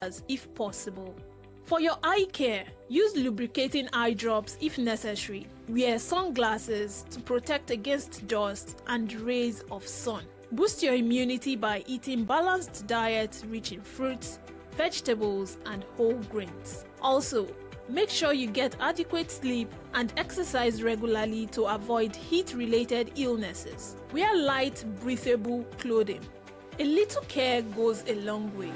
if possible. For your eye care, use lubricating eye drops if necessary. Wear sunglasses to protect against dust and rays of sun. Boost your immunity by eating balanced diet rich in fruits, vegetables, and whole grains. Also, make sure you get adequate sleep and exercise regularly to avoid heat-related illnesses. Wear light, breathable clothing. A little care goes a long way.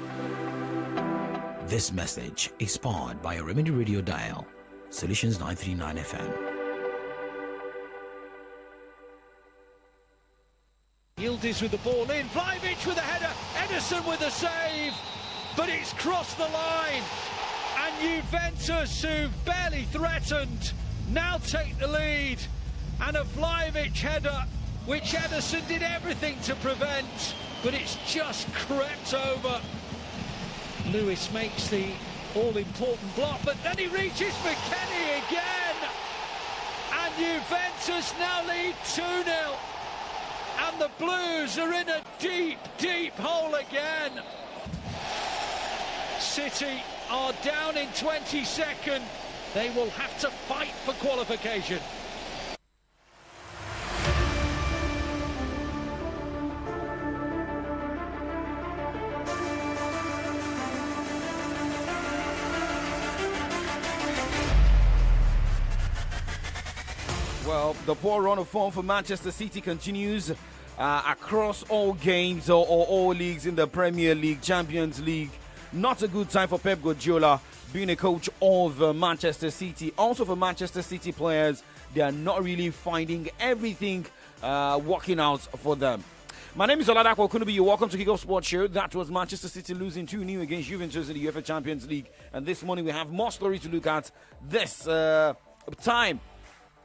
This message is powered by a Remedy Radio Dial, Solutions 939 FM. Yildiz with the ball in, Vlahovic with a header, Ederson with a save, but it's crossed the line. And Juventus, who barely threatened, now take the lead. And a Vlahovic header, which Ederson did everything to prevent, but it's just crept over. Lewis makes the all-important block, but then he reaches McKennie again. And Juventus now lead 2-0. And the Blues are in a deep, deep hole again. City are down in 22nd. They will have to fight for qualification. Well, the poor run of form for Manchester City continues across all games or all leagues in the Premier League, Champions League. Not a good time for Pep Guardiola being a coach of Manchester City. Also for Manchester City players, they are not really finding everything working out for them. My name is Oladapo Kunubi. You're welcome to Kickoff Sports Show. That was Manchester City losing 2-0 against Juventus in the UEFA Champions League. And this morning we have more stories to look at this time.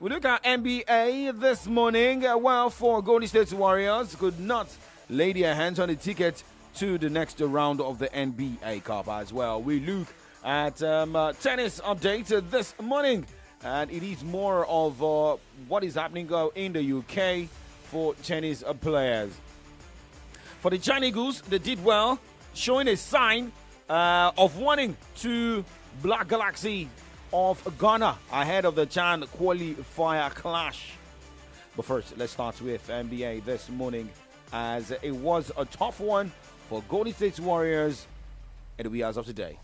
We look at NBA this morning. Well, for Golden State Warriors could not lay their hands on the ticket to the next round of the NBA Cup as well. We look at tennis update this morning, and it is more of what is happening in the UK for tennis players. For the China Eagles, they did well, showing a sign of wanting to Black Galaxy of Ghana ahead of the Chan qualifier clash. But first, let's start with NBA this morning, as it was a tough one for Golden State Warriors and the as of today.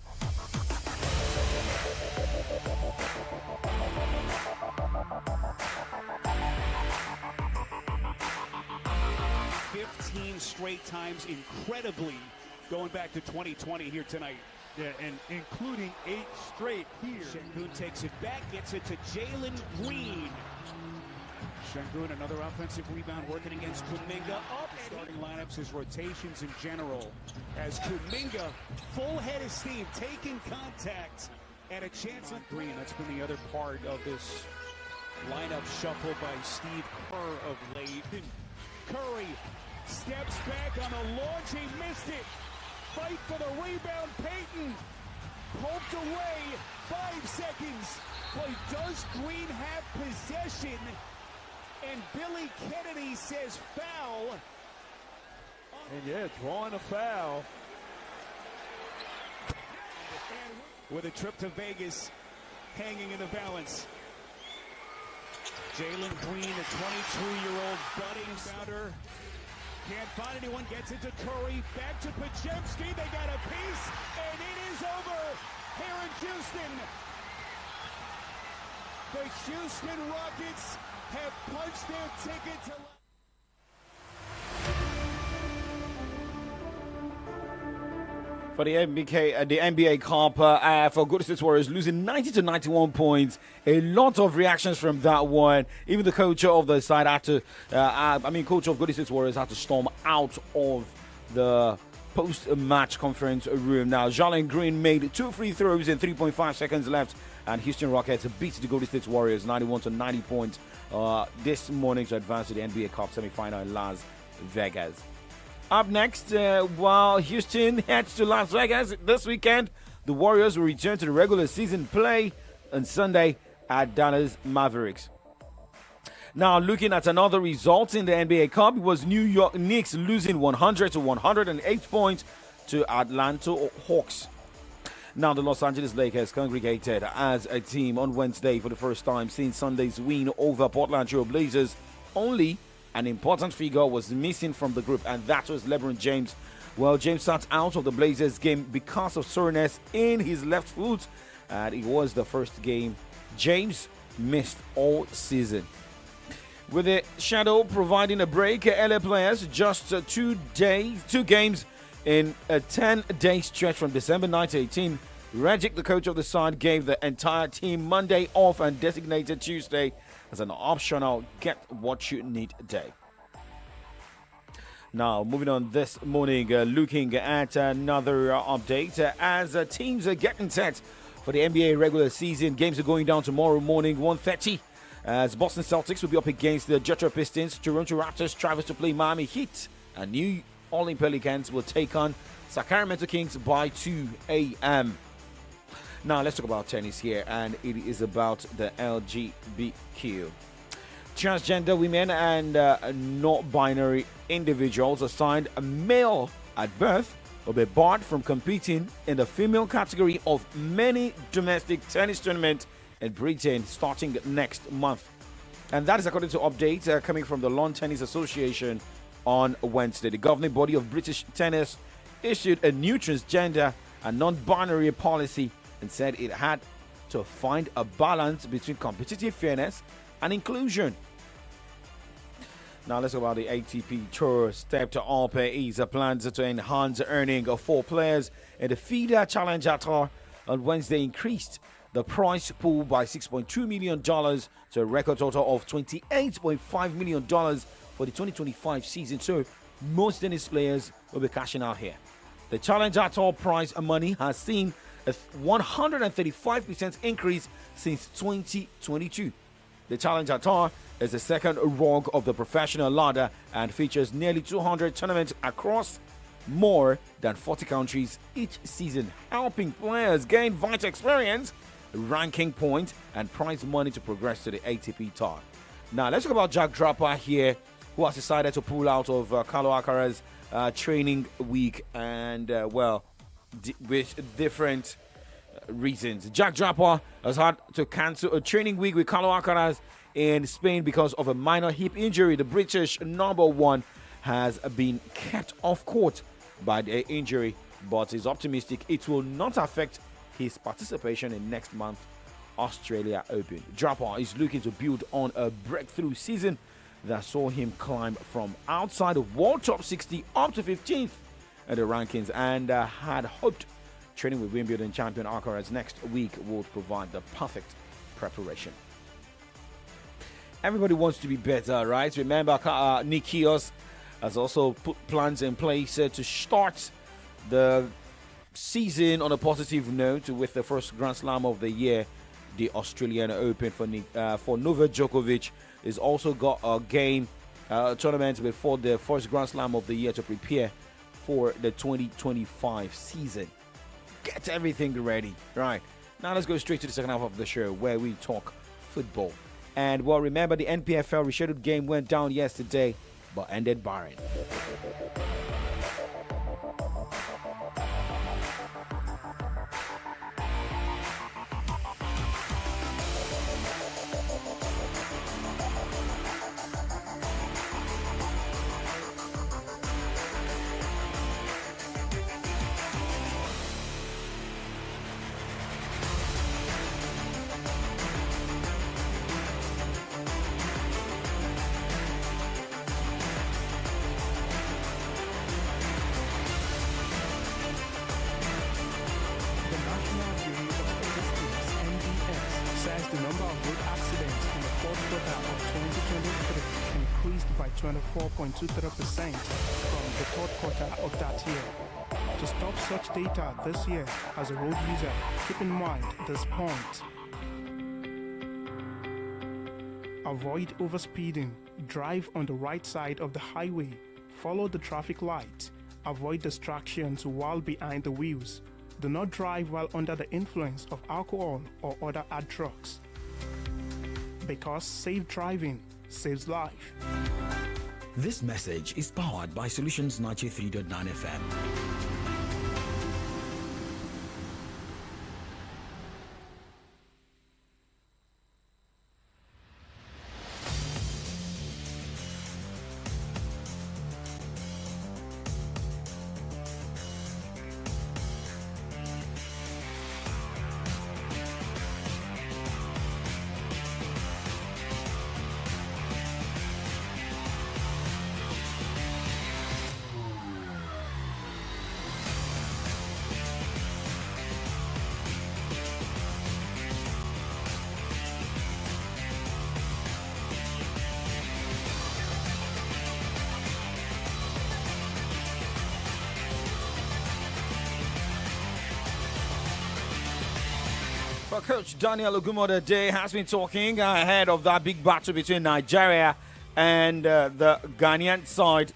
Straight times, incredibly, going back to 2020 here tonight. Yeah, and including 8 straight here. Şengün takes it back, gets it to Jalen Green. Şengün, another offensive rebound, working against Kuminga. Up starting lineups, his rotations in general. As Kuminga, full head of steam, taking contact, and a chance on Green. That's been the other part of this lineup shuffle by Steve Kerr of late. Curry steps back on a launch, he missed it. Fight for the rebound, Payton. Poked away, 5 seconds. Boy, does Green have possession? And Billy Kennedy says foul. And yeah, drawing a foul. With a trip to Vegas hanging in the balance. Jalen Green, a 22-year-old budding founder. Can't find anyone, gets it to Curry, back to Podziemski, they got a piece, and it is over here in Houston. The Houston Rockets have punched their ticket to... For the NBA Cup, for Golden State Warriors losing 90 to 91 points. A lot of reactions from that one. Even the coach of the side had to, coach of Golden State Warriors had to storm out of the post-match conference room. Now, Jalen Green made 2 free throws in 3.5 seconds left, and Houston Rockets beat the Golden State Warriors 91 to 90 points this morning to advance to the NBA Cup semifinal in Las Vegas. Up next, while Houston heads to Las Vegas this weekend, the Warriors will return to the regular season play on Sunday at Dallas Mavericks. Now, looking at another result in the NBA Cup, it was New York Knicks losing 100 to 108 points to Atlanta Hawks. Now, the Los Angeles Lakers congregated as a team on Wednesday for the first time since Sunday's win over Portland Trail Blazers. Only an important figure was missing from the group, and that was LeBron James. Well, James sat out of the Blazers game because of soreness in his left foot, and it was the first game James missed all season. With the shadow providing a break, LA players just 2 games in a 10-day stretch from December 9 to 18. Regic, the coach of the side, gave the entire team Monday off and designated Tuesday as an optional get what you need day. Now, moving on this morning, looking at another update as teams are getting set for the NBA regular season. Games are going down tomorrow morning, 1:30. As Boston Celtics will be up against the Detroit Pistons, Toronto Raptors travels to play Miami Heat, and New Orleans Pelicans will take on Sacramento Kings by 2 a.m. Now, let's talk about tennis here, and it is about the LGBTQ. Transgender women and not-binary individuals assigned a male at birth will be barred from competing in the female category of many domestic tennis tournaments in Britain starting next month. And that is according to updates coming from the Lawn Tennis Association on Wednesday. The governing body of British tennis issued a new transgender and non-binary policy and said it had to find a balance between competitive fairness and inclusion. Now let's talk about the ATP Tour. Stepped up is plans to enhance earning of 4 players in the FIDE Challenger Tour on Wednesday increased the prize pool by $6.2 million to a record total of $28.5 million for the 2025 season. So most tennis players will be cashing out here. The Challenger Tour prize money has seen a 135% increase since 2022. The Challenger Tour is the second rung of the professional ladder and features nearly 200 tournaments across more than 40 countries each season, helping players gain vital experience, ranking points, and prize money to progress to the ATP Tour. Now, let's talk about Jack Draper here, who has decided to pull out of Carlo Alcaraz's training week and, with different reasons. Jack Draper has had to cancel a training week with Carlo Alcaraz in Spain because of a minor hip injury. The British #1 has been kept off court by the injury, but is optimistic it will not affect his participation in next month's Australia Open. Draper is looking to build on a breakthrough season that saw him climb from outside the World Top 60 up to 15th in the rankings, and had hoped training with Wimbledon champion Alcaraz next week would provide the perfect preparation. Everybody wants to be better, right? Remember, Nick Kyrgios has also put plans in place to start the season on a positive note with the first Grand Slam of the year, the Australian Open for Novak Djokovic. He's also got a game tournament before the first Grand Slam of the year to prepare for the 2025 season. Get everything ready. Right. Now let's go straight to the second half of the show where we talk football. And well, remember the NPFL rescheduled game went down yesterday but ended barren. The number of road accidents in the fourth quarter of 2023 increased by 24.23% from the third quarter of that year. To stop such data this year, as a road user, keep in mind this point. Avoid overspeeding. Drive on the right side of the highway. Follow the traffic light. Avoid distractions while behind the wheels. Do not drive while under the influence of alcohol or other hard drugs, because safe driving saves life. This message is powered by Solutions 93.9 FM. Well, Coach Daniel Ogumodede has been talking ahead of that big battle between Nigeria and the Ghanaian side,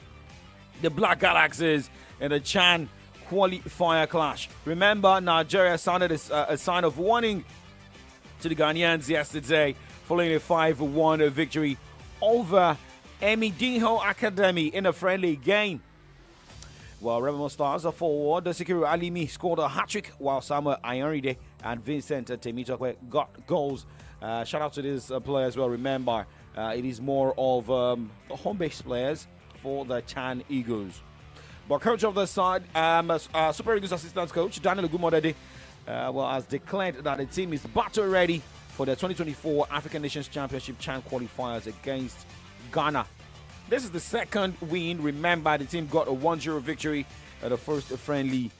the Black Galaxies, in the CHAN qualifier clash. Remember, Nigeria sounded a sign of warning to the Ghanaians yesterday following a 5-1 victory over Emidinho Academy in a friendly game. Well, Remo Stars are forward. The Sikiru Alimi scored a hat-trick while Samuel Ayanride and Vincent Temitokwe got goals. Shout out to this player as well. Remember, it is more of home-based players for the CHAN Eagles. But coach of the side, Super Eagles assistant coach Daniel Ogumodede, has declared that the team is battle ready for the 2024 African Nations Championship CHAN qualifiers against Ghana. This is the second win. Remember, the team got a 1-0 victory at the first friendly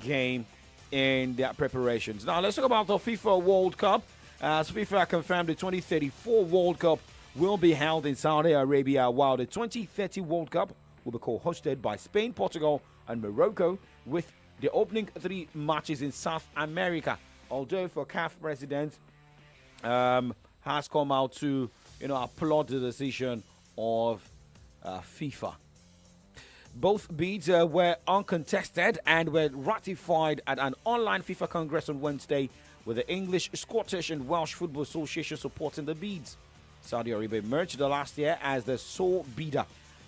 game in their preparations. Now, let's talk about the FIFA World Cup. As FIFA confirmed, the 2034 World Cup will be held in Saudi Arabia, while the 2030 World Cup will be co-hosted by Spain, Portugal, and Morocco, with the opening 3 matches in South America. Although for CAF president has come out to applaud the decision of FIFA. Both bids were uncontested and were ratified at an online FIFA Congress on Wednesday, with the English, Scottish, and Welsh Football Association supporting the bids. Saudi Arabia emerged last year as the sole bidder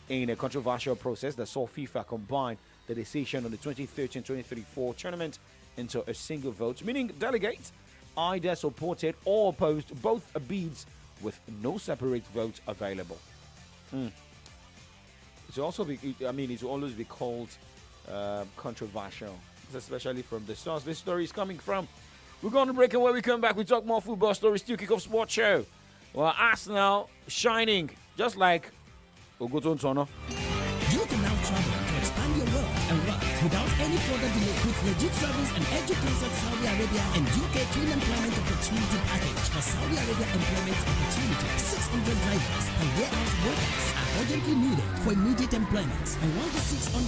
in a controversial process that saw FIFA combine the decision on the 2013-2034 tournament into a single vote, meaning delegates either supported or opposed both bids with no separate vote available. It will always be called controversial, especially from the stars this story is coming from. We're going to break, and when we come back, we talk more football stories. Still Kick Off Sports Show. Well, Arsenal shining just like Ogoton Tono. You can now travel to expand your world and wealth without any further delay with Legit Travels and Educonsult Saudi Arabia and UK Twin Employment Opportunity Package for Saudi Arabia Employment Opportunity. 600 drivers and warehouse workers are urgently needed for immediate employment. And once the 600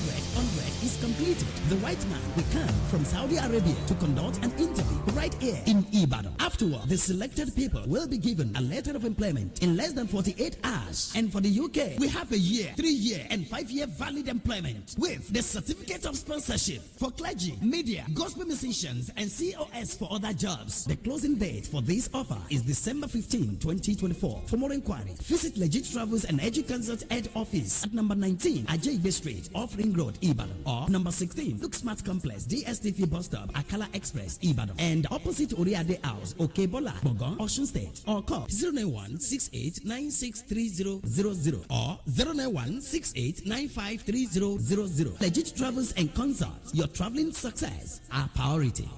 is completed, the right man will come from Saudi Arabia to conduct an interview right here in Ibadan. Afterward, the selected people will be given a letter of employment in less than 48 hours. And for the UK, we have a year, 3-year, and 5-year valid employment with the certificate of sponsorship for clergy, media, gospel musicians, and COS for other jobs. The closing date for this offer is December 15, 2024. For more inquiry, visit Legit Travels and Educonsult Head Office at number 19 Ajaybe Street, off Ring Road, Ibadan, or number 16 Look Smart Complex, DSTV Bus Stop, Akala Express, Ibadan, and opposite Oriade House, Okebola, Bogon, Osun State, or call 091-6896-3000 or 091-6895-3000. Legit Travels and Consults, your traveling success, our priority.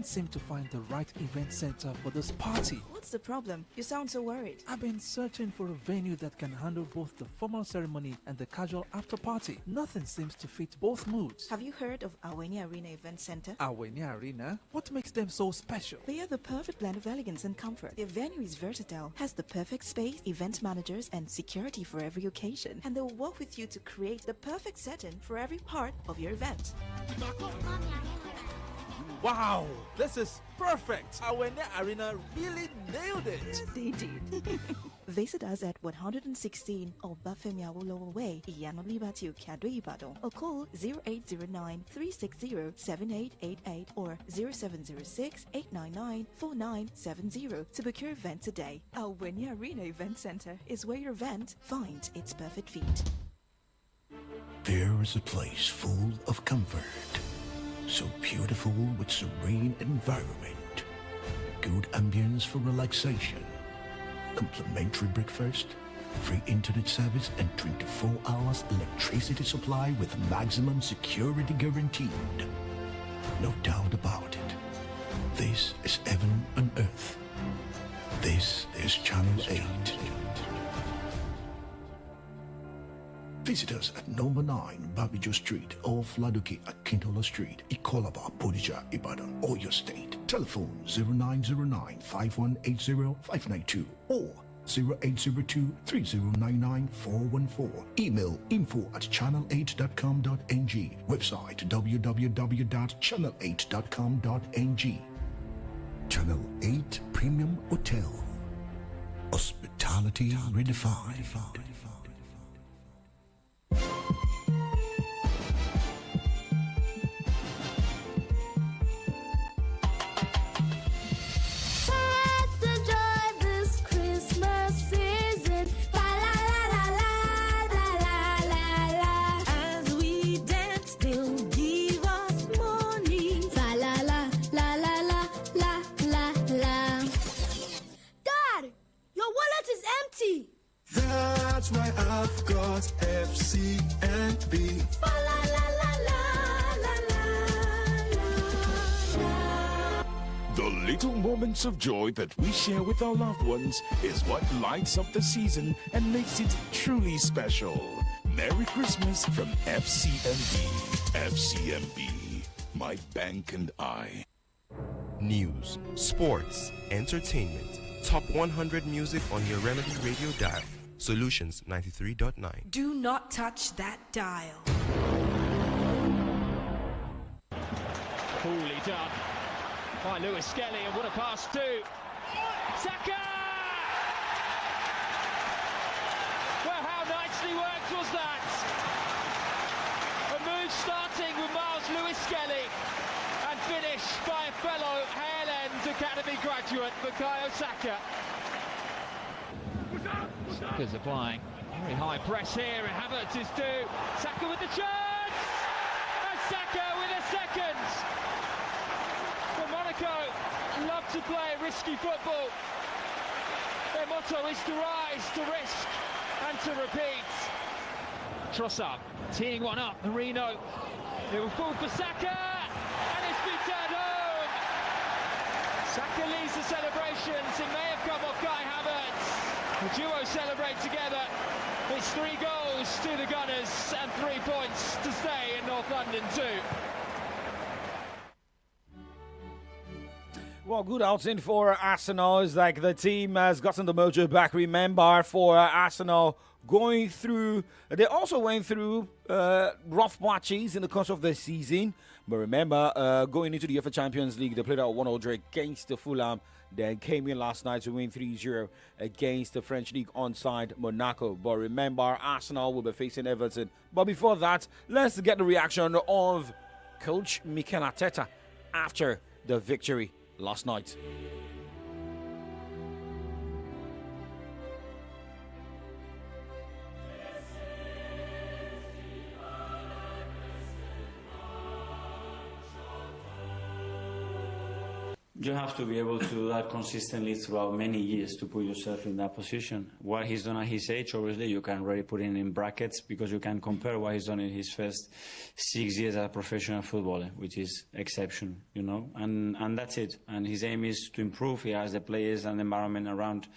seem to find the right event center for this party. What's the problem? You sound so worried. I've been searching for a venue that can handle both the formal ceremony and the casual after party. Nothing seems to fit both moods. Have you heard of Awenia Arena Event Center? Awenia Arena? What makes them so special? They are the perfect blend of elegance and comfort. Their venue is versatile, has the perfect space, event managers, and security for every occasion. And they'll work with you to create the perfect setting for every part of your event. Wow, this is perfect. Awenia Arena really nailed it. Yes, they did. Visit us at 116 Obafemi Awolowo Way, Iyanola Batu, Kado Ibadan, or call 0809 360 7888 or 0706 899 4970 to book your event today. Awenia Arena Event Center is where your event finds its perfect fit. There is a place full of comfort, so beautiful with serene environment, good ambience for relaxation, complimentary breakfast, free internet service, and 24 hours electricity supply with maximum security guaranteed. No doubt about it. This is heaven on earth. This is Channel 8. Visit us at number 9 Babijo Street off Ladoke Akintola Street, Ikolaba, Bodija, Ibadan, Oyo State. Telephone 0909 5180 592 or 0802 3099 414. Email info@channel8.com.ng. Website www.channel8.com.ng. Channel 8 Premium Hotel. Hospitality redefined. That's why I've got FCMB. The little moments of joy that we share with our loved ones is what lights up the season and makes it truly special. Merry Christmas from FCMB. FCMB, my bank and I. News, sports, entertainment. Top 100 music on your Remedy Radio dial. Solutions 93.9. Do not touch that dial. Coolly done by Lewis Skelly, and what a pass to Saka! Well, how nicely worked was that? A move starting with Miles Lewis Skelly and finished by a fellow Hale End Academy graduate, Bukayo Saka. Saka's applying very high press here, and Havertz is due. Saka with the chance! And Saka with a second! But Monaco love to play risky football. Their motto is to rise, to risk, and to repeat. Trossard teeing one up, Marino. It will fall for Saka, and it's been turned home. Saka leads the celebrations. It may have come off Kai Havertz. The duo celebrate together. It's 3 goals to the Gunners and 3 points to stay in North London too. Well, good outing for Arsenal. It's like the team has gotten the mojo back. Remember, for Arsenal going through, they also went through rough patches in the course of the season. But remember, going into the UEFA Champions League, they played out 1-0 against the Fulham. Then came in last night to win 3-0 against the French League onside Monaco. But remember, Arsenal will be facing Everton. But before that, let's get the reaction of Coach Mikel Arteta after the victory last night. You have to be able to do that consistently throughout many years to put yourself in that position. What he's done at his age, obviously, you can already put it in brackets because you can compare what he's done in his first 6 years as a professional footballer, which is exceptional, you know, and that's it. And his aim is to improve. He has the players and the environment around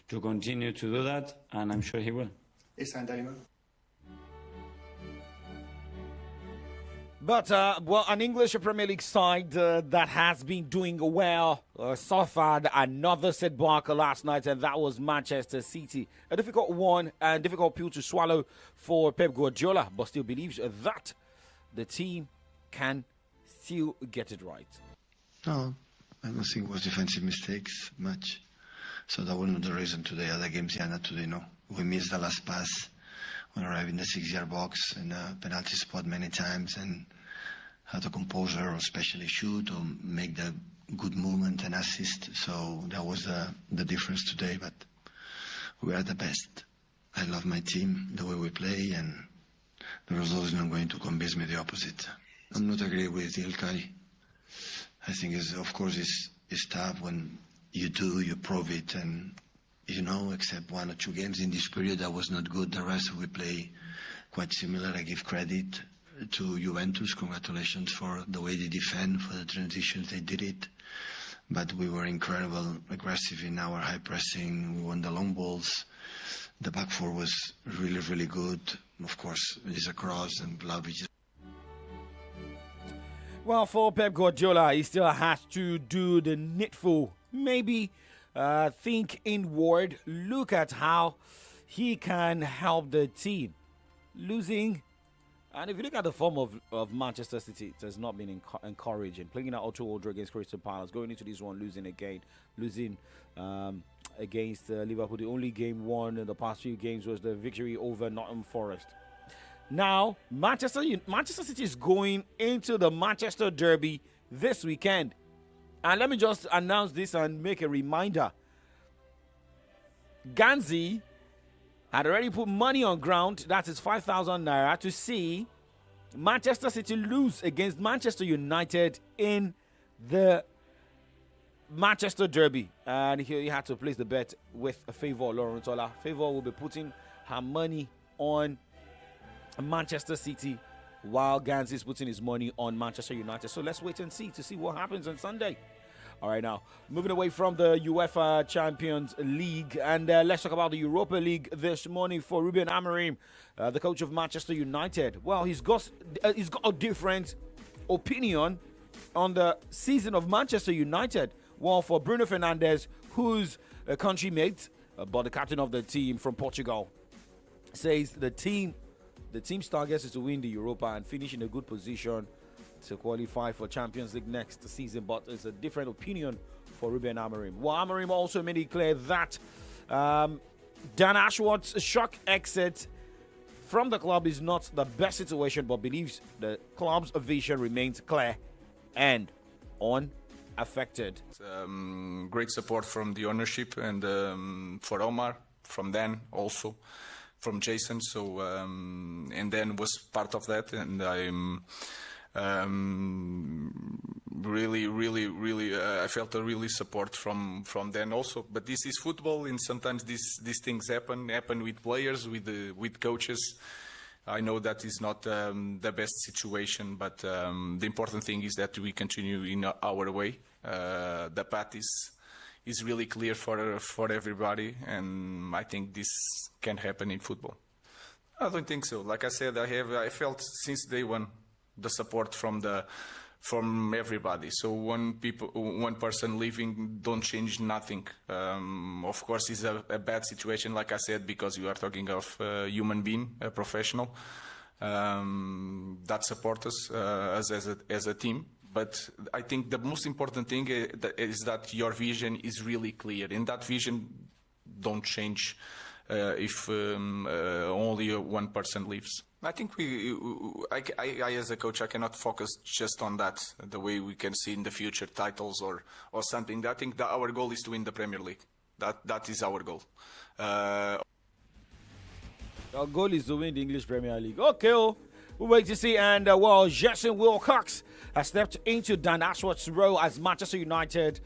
to continue to do that, and I'm sure he will. But, well, an English Premier League side that has been doing well suffered another setback last night, and that was Manchester City. A difficult one and difficult pill to swallow for Pep Guardiola, but still believes that the team can still get it right. No, I don't think it was defensive mistakes much. So that wasn't the reason today. Other games, yeah, not today, no. We missed the last pass. We arrived in the 6-yard box in a penalty spot many times and had the composure, or especially shoot, or make the good movement and assist. So that was the difference today, but we are the best. I love my team, the way we play, and the result is not going to convince me the opposite. I'm not agree with Ilkay. I think, of course, it's tough when you prove it, and you know, except 1 or 2 games in this period that was not good. The rest we play quite similar. I give credit to Juventus. Congratulations for the way they defend, for the transitions they did it. But we were incredible, aggressive in our high pressing. We won the long balls. The back four was really, really good. Of course, it's a cross and Vlahovic. Well, for Pep Guardiola, he still has to do the needful. Maybe think inward, look at how he can help the team. Losing, and if you look at the form of Manchester City, it has not been encouraging. Playing at Otto Oldro against Crystal Palace, going into this one, losing again, against Liverpool. The only game won in the past few games was the victory over Nottingham Forest. Now, Manchester City is going into the Manchester Derby this weekend. And let me just announce this and make a reminder. Ganzi had already put money on ground, that is 5,000 naira, to see Manchester City lose against Manchester United in the Manchester Derby. And he had to place the bet with Favour Oloruntola. Favour will be putting her money on Manchester City, while Ganzi is putting his money on Manchester United. So let's wait and see to see what happens on Sunday. All right, now, moving away from the UEFA Champions League, and let's talk about the Europa League this morning for Ruben Amorim, the coach of Manchester United. Well, he's got a different opinion on the season of Manchester United. Well, for Bruno Fernandes, who's a country mate, but the captain of the team from Portugal, says the team's target is to win the Europa and finish in a good position to qualify for Champions League next season, but it's a different opinion for Ruben Amorim. Well, Amorim also made it clear that Dan Ashworth's shock exit from the club is not the best situation, but believes the club's vision remains clear and unaffected. Great support from the ownership and for Omar, from Dan also, from Jason. So and Dan was part of that, and I'm really I felt a really support from Dan also. But this is football, and sometimes these things happen with players, with coaches. I know that is not the best situation, but the important thing is that we continue in our way. The path is really clear for everybody, and I think this can happen in football. I don't think so. Like I said, I felt since day one the support from everybody. So one person leaving don't change nothing. Of course, it's a bad situation, like I said, because you are talking of a human being, a professional that support us as a team. But I think the most important thing is that your vision is really clear, and that vision don't change if only one person leaves. I think I as a coach, I cannot focus just on that, the way we can see in the future titles or something. I think that our goal is to win the Premier League. That is our goal. Our goal is to win the English Premier League. Okay, We'll wait to see. And, Jason Wilcox has stepped into Dan Ashworth's role as Manchester United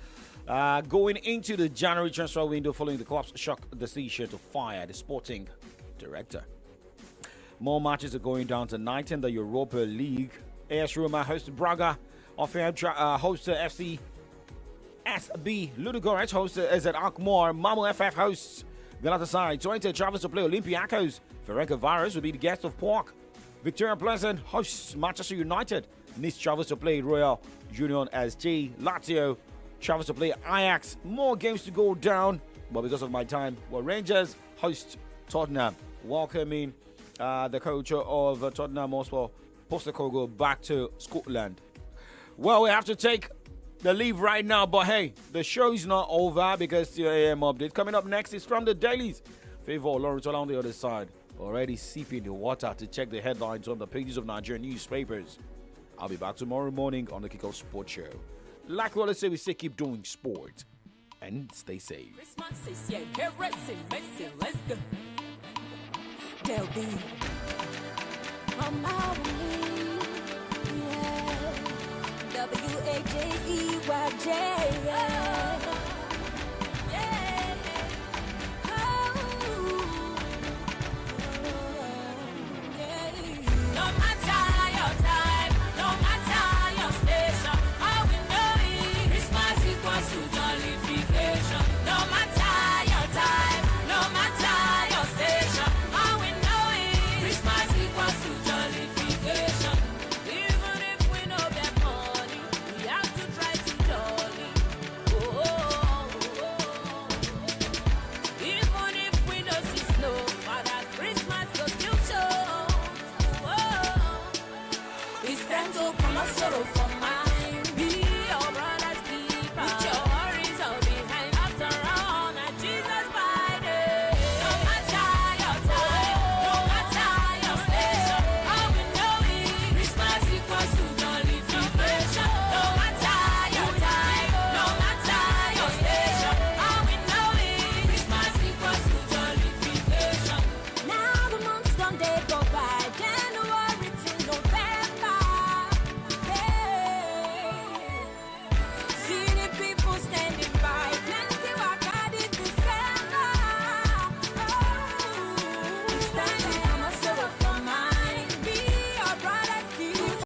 going into the January transfer window following the club's shock decision to fire the sporting director. More matches are going down tonight in the Europa League. AS Roma hosts Braga. Offenham hosts FC SB. Ludogorets hosts AZ Alkmaar. Malmo FF hosts Galatasaray. Twente travels to play Olympiacos. Ferencváros will be the guest of PAOK. Victoria Pleasant hosts Manchester United. Nice travels to play Royal Union SG. Lazio travels to play Ajax. More games to go down, but because of my time, Rangers host Tottenham. Welcoming the coach of Tottenham Hotspur, Postecoglou, back to Scotland. Well, we have to take the leave right now, but hey, the show is not over because the AM update coming up next is from the dailies. Favor Lawrence on the other side, already sipping the water to check the headlines on the pages of Nigerian newspapers. I'll be back tomorrow morning on the Kickoff Sports Show. Like we always say, we say keep doing sport and stay safe. Christmas is here, get ready, Messi, let's go. Del B. From our yeah. WAJEYJ.